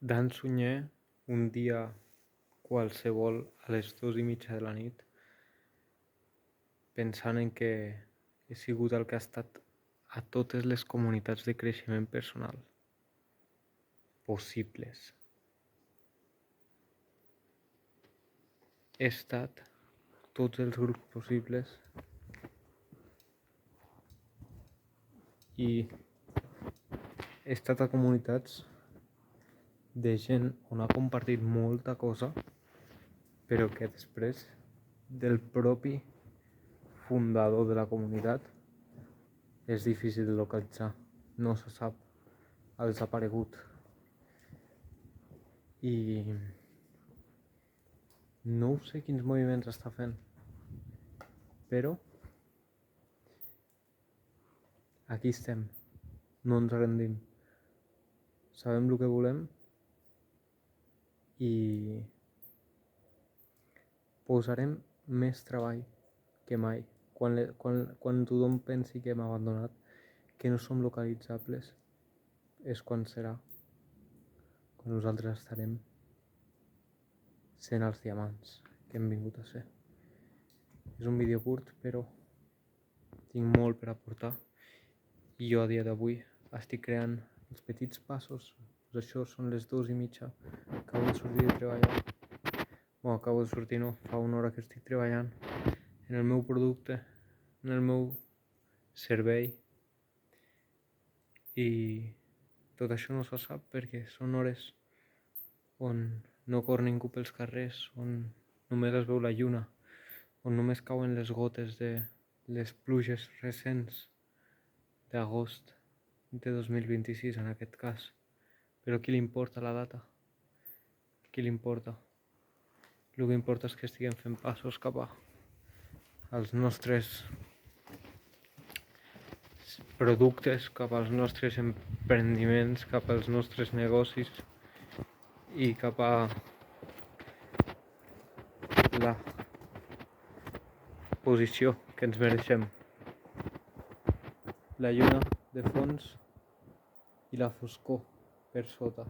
Dan Sunyer, un dia qualsevol a les 2:30 de la nit, pensant en que he sigut el que ha estat a totes les comunitats de creixement personal possibles. He estat tots els grups possibles i he estat a comunitats de gent on ha compartit molta cosa, però que després del propi fundador de la comunitat és difícil de localitzar, no se sap, ha desaparegut. I no sé quins moviments està fent, però aquí estem, no ens rendim, sabem el que volem i posarem més treball que mai. Quan tothom pensi que hem abandonat, que no som localitzables, és quan serà, quan nosaltres estarem sent els diamants que hem vingut a ser. És un vídeo curt, però tinc molt per aportar i jo a dia d'avui estic creant els petits passos. Doncs això són les 2:30, acabo de sortir de treballar. Bueno, acabo de sortir, no, fa una hora que estic treballant en el meu producte, en el meu servei, i tot això no se sap perquè són hores on no corre ningú pels carrers, on només es veu la lluna, on només cauen les gotes de les pluges recents d'agost de 2026 en aquest cas. Però a qui li importa la data? A qui li importa? El que importa és que estiguem fent passos cap als nostres productes, cap als nostres emprendiments, cap als nostres negocis i cap a la posició que ens mereixem. La lluna de fons i la foscor per sota.